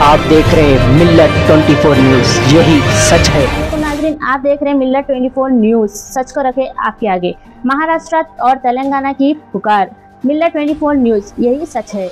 आप देख रहे हैं मिल्लत 24 न्यूज, यही सच है। तो नाज़रीन, आप देख रहे हैं मिल्लत 24 न्यूज, सच को रखे आपके आगे। महाराष्ट्र और तेलंगाना की पुकार, मिल्लत 24 न्यूज, यही सच है।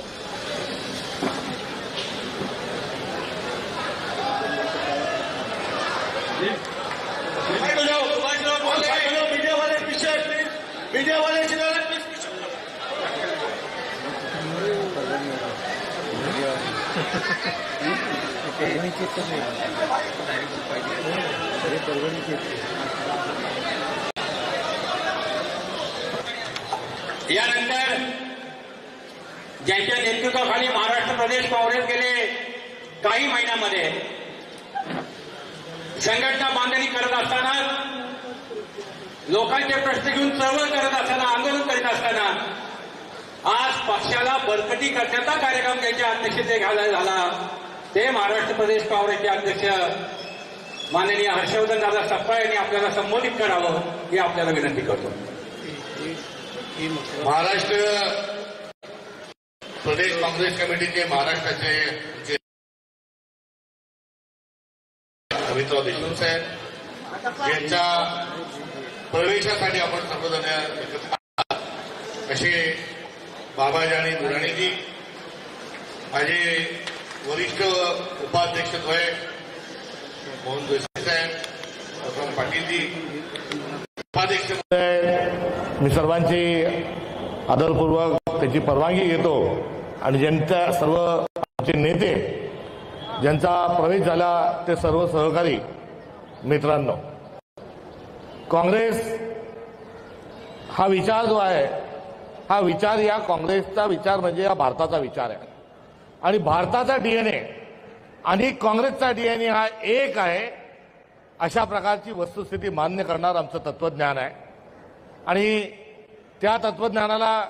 यानंतर ज्यांच्या नेतृत्वाखाली महाराष्ट्र प्रदेश काँग्रेस गेले काही महिन्यामध्ये संघटना बांधणी करत असताना, लोकांचे प्रश्न घेऊन चळवळ करत असताना, आंदोलन करीत असताना आज पक्षाला बळकटी करण्याचा कार्यक्रम त्यांच्या अध्यक्षतेखाली झाला। ते महाराष्ट्र प्रदेश काँग्रेसचे अध्यक्ष माननीय हर्षवर्धन दादा सपकाळ यांनी आपल्याला संबोधित करावं ही आपल्याला विनंती करतो। महाराष्ट्र प्रदेश काँग्रेस कमिटीचे महाराष्ट्राचे अमितराव देशमुख साहेब यांच्या प्रवेशासाठी आपण सर्वजण एकत्र असे बाबाजी आणि दुराणीजी, माझे वरिष्ठ उपाध्यक्ष द्वय मोहन जोशी साहेब, अक्रम पाटीलजी, उपाध्यक्ष, मी सर्वांची आदरपूर्वक त्याची परवानगी घेतो आणि ज्यांच्या सर्व आमचे नेते ज्यांचा प्रवेश झाला ते सर्व सहकारी मित्रांनो, काँग्रेस हा विचार जो आहे, हा विचार या काँग्रेसचा विचार म्हणजे या भारताचा विचार आहे आणि भारताचा डीएनए आणि काँग्रेसचा डीएनए हा एक आहे अशा प्रकारची वस्तुस्थिती मान्य करणार आमचं तत्वज्ञान आहे आणि त्या तत्वज्ञानाला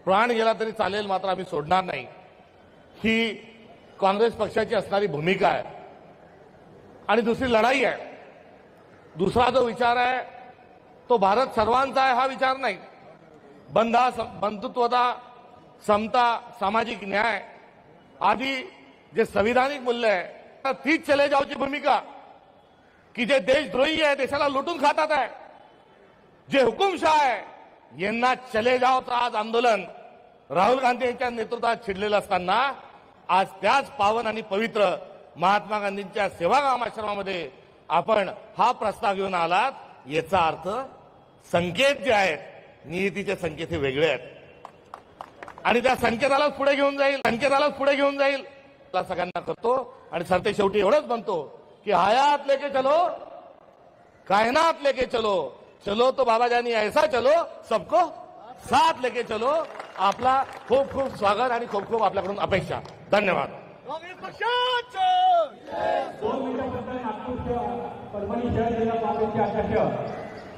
प्राण गेला तरी चालेल, मात्र आम्ही सोडणार नाही, ही काँग्रेस पक्षाची असणारी भूमिका आहे। आणि दुसरी लढाई आहे, दुसरा जो विचार आहे तो भारत सर्वांचा आहे हा विचार नाही। बंधुत्वता, समता, सामाजिक न्याय आदि जे संविधानिक मूल्य आहे तीच चले जाओची भूमिका की जे देशद्रोही आहे, देशाला लुटून खातात आहे, जे हुकुमशाह आहे यांना चले जाओचं आज आंदोलन राहुल गांधी यांच्या नेतृत्वात छिडलेलं असताना आज त्याच पावन आणि पवित्र महात्मा गांधींच्या सेवाग्राम आश्रमामध्ये आपण हा प्रस्ताव घेऊन आलात, याचा अर्थ संकेत जे आहेत, नियतीचे संकेत हे वेगळे आहेत आणि त्या संकेतालाच पुढे घेऊन जाईल सगळ्यांना करतो आणि सरते शेवटी एवढंच म्हणतो की हयात लेके चलो, कायनात लेके चलो, चलो तो बाबाजानी ऐसा चलो, सबको साथ लेके चलो। आपला खूप खूप स्वागत आणि खूप खूप आपल्याकडून अपेक्षा। धन्यवाद। परभणी शहर जिल्हा काँग्रेसचे अध्यक्ष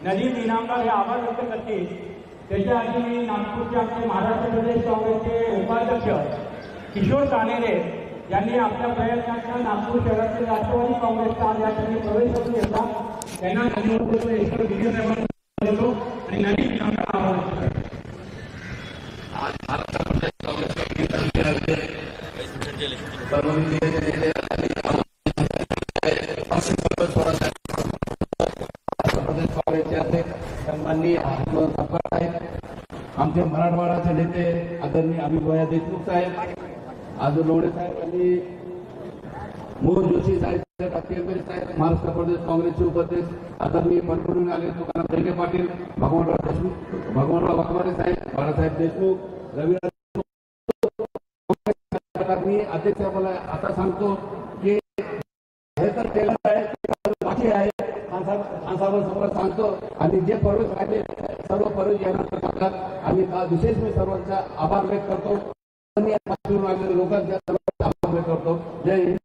नजीब इनामदार हे आभार व्यक्त करतील। त्याच्या आधी मी नागपूरचे आमचे महाराष्ट्र प्रदेश काँग्रेसचे उपाध्यक्ष किशोर कानेरे यांनी आपल्या प्रयत्नांचा नागपूर शहरातील राष्ट्रवादी काँग्रेसचा आज या ठिकाणी प्रवेश करून घेतला, त्यांना धन्यवाद देतो आणि नजीब इनामदार आभार व्यक्त करतो। आमचे मराठवाडाचे नेते आदरणीय अभिभया देशमुख साहेब, आजू लोढे साहेब आणि मोहन जोशी साहेब, साहेब, महाराष्ट्र प्रदेश काँग्रेसचे उपाध्यक्ष आदरणीय परभणीहून आले तुकाराम दैके पाटील, भगवानराव देशमुख, भगवानराव वाघमारे साहेब, बाळासाहेब देशमुख, रविराज मी अध्यक्ष मला आता सांगतो की हे तर केलं आहे, बाकी आहे समोर सांगतो आणि जे प्रवेश राहिले सर्व प्रवेश येणार करतात आणि विशेष मी सर्वांचा आभार व्यक्त करतो, लोकांचा आभार व्यक्त करतो। जय हिंद।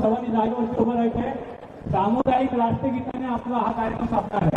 सर्वांनी जागेवर उभं राहायचंय, सामुदायिक राष्ट्रगीताने आपला हा कार्यक्रम संपणार आहे।